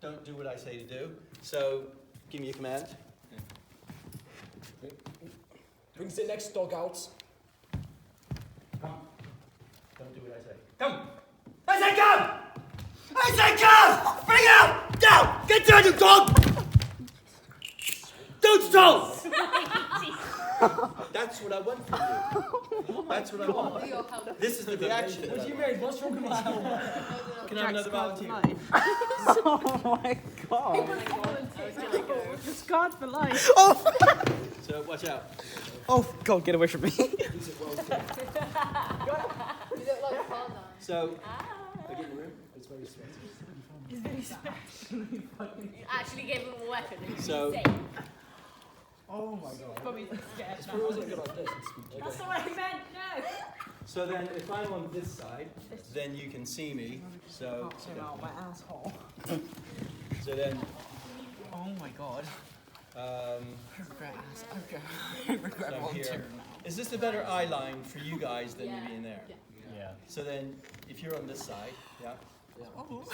don't do what I say to do. So, give me a command. Bring the next dog out. Come. Don't do what I say. Come! I said come! I said come! Bring it out! Down! Get down, you dog! Don't stall! That's what I want from you. That's what I want. This is the reaction. What do you mean? What's wrong with my Can I have another volunteer? Oh my god. It's God for life. So, watch out. Oh god, get away from me. You look like Father. So, I get in the room. It's very sweaty. You actually gave him a weapon. So- Insane. Oh my god. Probably scared It's now. probably wasn't good like this. That's not what I meant, no. So then, if I'm on this side, then you can see me. So, Out my asshole. so then, Oh my god. um, I regret ass. Okay. I regret So I'm volunteering here. now. is this a better eye line for you guys than Yeah. me being there? Yeah. Yeah. So then, if you're on this side, yeah. Oh.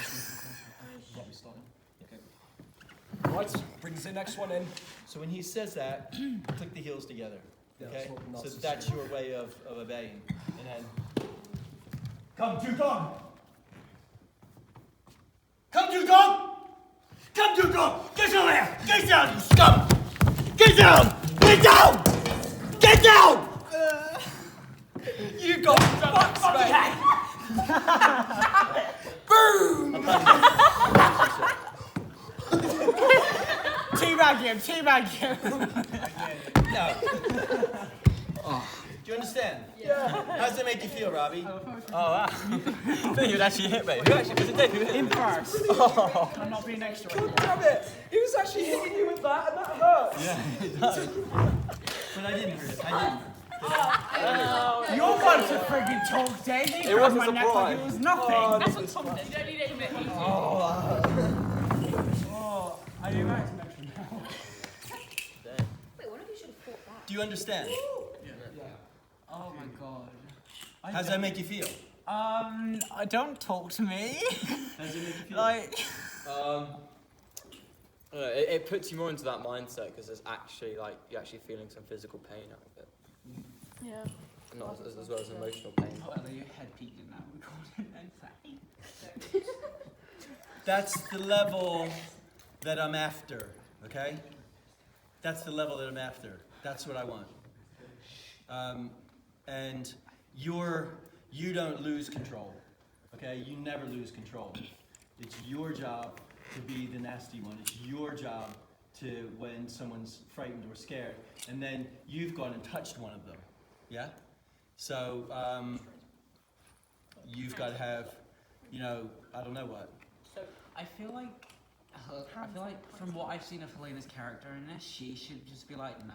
Right, bring the next one in. So when he says that, click the heels together. Yeah, Okay. that's what So Nazis that's do. your way of obeying. And then, Come to dog! Come to dog! Come to dog! Get over here! Get down, you scum! Get down! Get down! Get down! You got fucked, mate! Boom! Teabag him, teabag him. no. Do you understand? Yeah. How does that make you feel, Robbie? Oh, wow. I think you'd actually hit me. Who actually was it, Dave? Who hit In me? first. I'm not being extra. God damn it! He was actually hitting you with that, and that hurts! Yeah, it does. But I didn't hurt it. I didn't. You're one to friggin' talk, Dave. You grabbed wasn't my neck like it surprised. was nothing. That's what Tom did. You don't need to admit it. Oh, I do Max extra now. Wait, one of you should have fought back. Do you understand? Oh my god. How does that make you feel? Don't talk to me. How does it make you feel? Like, It puts you more into that mindset because there's actually like you're actually feeling some physical pain out of it, Yeah. not as well as emotional pain. oh, your head peeked in that recording. That's the level that I'm after, okay? That's the level that I'm after. That's what I want. And you don't lose control, okay? You never lose control. It's your job to be the nasty one. It's your job to, when someone's frightened or scared, and then you've gone and touched one of them, yeah? So, you've got to have, you know, I don't know what. I feel like from what I've seen of Helena's character in this, she should just be like, no.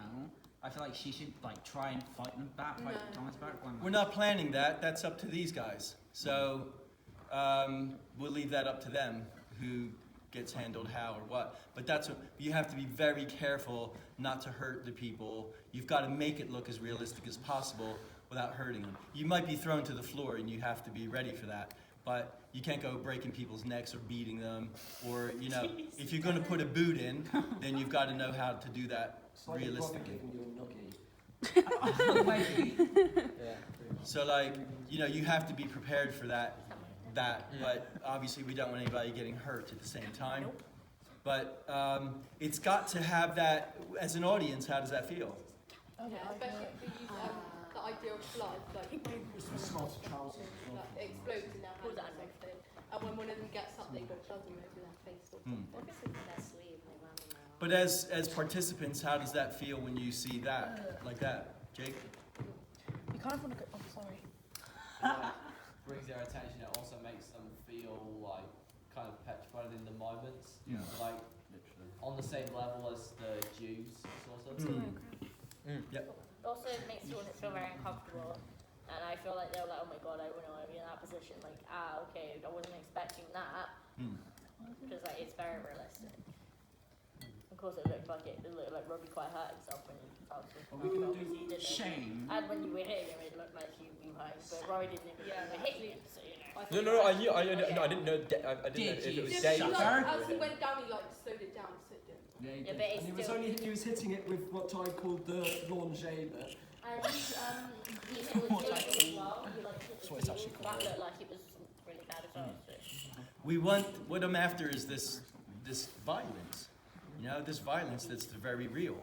I feel like she should like try and fight them back, fight Thomas back. When, We're not planning that. That's up to these guys. So we'll leave that up to them, who gets handled how or what. But that's what, you have to be very careful not to hurt the people. You've got to make it look as realistic as possible without hurting them. You might be thrown to the floor, and you have to be ready for that. But you can't go breaking people's necks or beating them, or, you know, if you're going to put a boot in, then you've got to know how to do that realistically. So, like, you know, you have to be prepared for that. But obviously we don't want anybody getting hurt at the same time. But it's got to have that, as an audience, how does that feel? Yeah, especially if we use the idea of blood, like, like it explodes in their hands or something. And when one of them gets up, they got blood all over their face or something. But as participants, how does that feel when you see that, like that? Jake? You kind of want to go. Oh, sorry. Brings their attention. It also makes them feel like kind of petrified in the moments. Yeah. Like on the same level as the Jews, sort of. Yep. Also, it makes you feel very uncomfortable, and I feel like they're like, oh my god, I wouldn't want to be in that position. Like, okay, I wasn't expecting that, because like it's very realistic. Of course it looked like Robbie quite hurt himself when he fell to Are we gonna obviously he do didn't. shame? And when you were hitting him, it looked like you hurt, but Rory didn't even Yeah, you were hitting him, so you know. No, I knew. I didn't know. I didn't know if it was Did Dave. He, you? like, Shut as he went down, he like slowed it down, so it didn't. Yeah, he Yeah, did. but it's And he was hitting it with what I called the launcher, but And he hit with Jimmy as well. He like hit That's the what it's heel. actually That called. looked like it was really bad as well. So. We want, what I'm after is this violence, you know, this violence that's very real.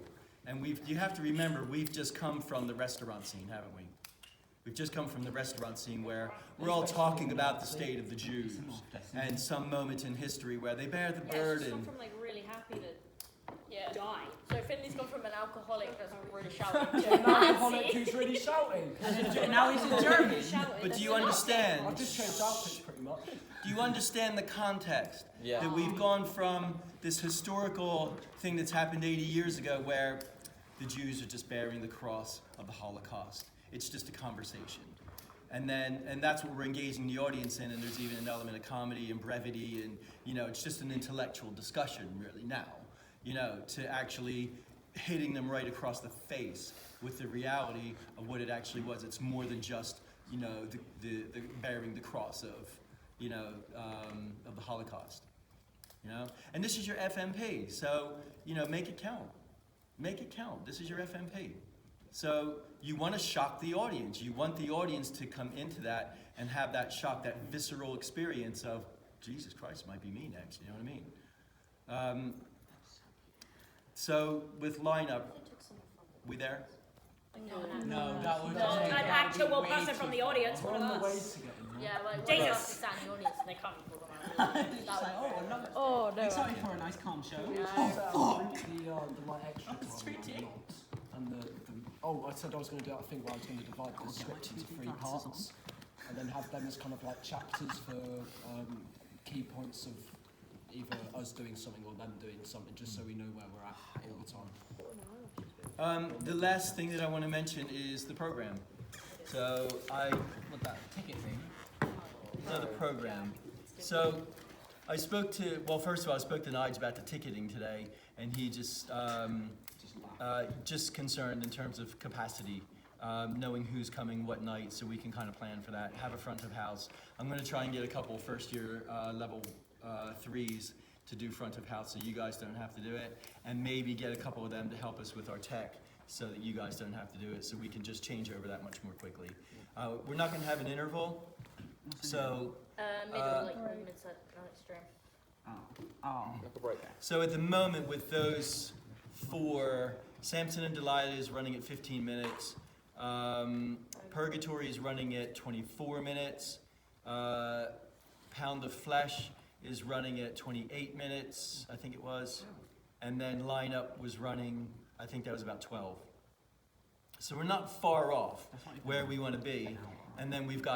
And you have to remember, we've just come from the restaurant scene, haven't we? We've just come from the restaurant scene where we're all talking about the state of the Jews and some moment in history where they bear the Yeah, she's burden. gone from like really happy to Yeah. die. So Finley's gone from an alcoholic that's really shouting to an alcoholic Nazi. who's really shouting. Now he's a German. But do you understand? I've just changed outfits pretty much. Do you understand the context? Yeah. That we've gone from this historical thing that's happened 80 years ago where the Jews are just bearing the cross of the Holocaust. It's just a conversation. And that's what we're engaging the audience in, and there's even an element of comedy and brevity, and you know, it's just an intellectual discussion really now, you know, to actually hitting them right across the face with the reality of what it actually was. It's more than just, you know, the bearing the cross of, you know, of the Holocaust, you know? And this is your FMP, so, you know, make it count. Make it count. This is your FMP. So you want to shock the audience. You want the audience to come into that and have that shock, that visceral experience of, Jesus Christ, might be me next, you know what I mean? So with lineup, we there? No, that was No, an actual person from the audience, We're one on of the way us. to getting there. Yeah, like Jesus. one of us is sat in the audience and they can't even pull them out. That It's like, was oh, another. Oh, no. Excited for a nice calm show. The like extra That's part, pretty. and the I said I was going to do that thing where I was going to divide the script into 3 parts, and then have them as kind of like chapters for key points of either us doing something or them doing something, just so we know where we're at all the time. The last thing that I want to mention is the program. So With that ticket thing. the program. So I spoke to, well, first of all, I spoke to Nige about the ticketing today, and he just concerned in terms of capacity, knowing who's coming what night, so we can kind of plan for that. Have a front of house. I'm going to try and get a couple first-year level 3s to do front of house, so you guys don't have to do it, and maybe get a couple of them to help us with our tech, so that you guys don't have to do it, so we can just change over that much more quickly. We're not going to have an interval, so. middle, like mid-set, no extreme. Oh. Like a break. So at the moment with those 4, Samson and Delilah is running at 15 minutes. Purgatory is running at 24 minutes. Pound of Flesh is running at 28 minutes, I think it was. And then Lineup was running, I think that was about 12. So we're not far off where we want to be. And then we've got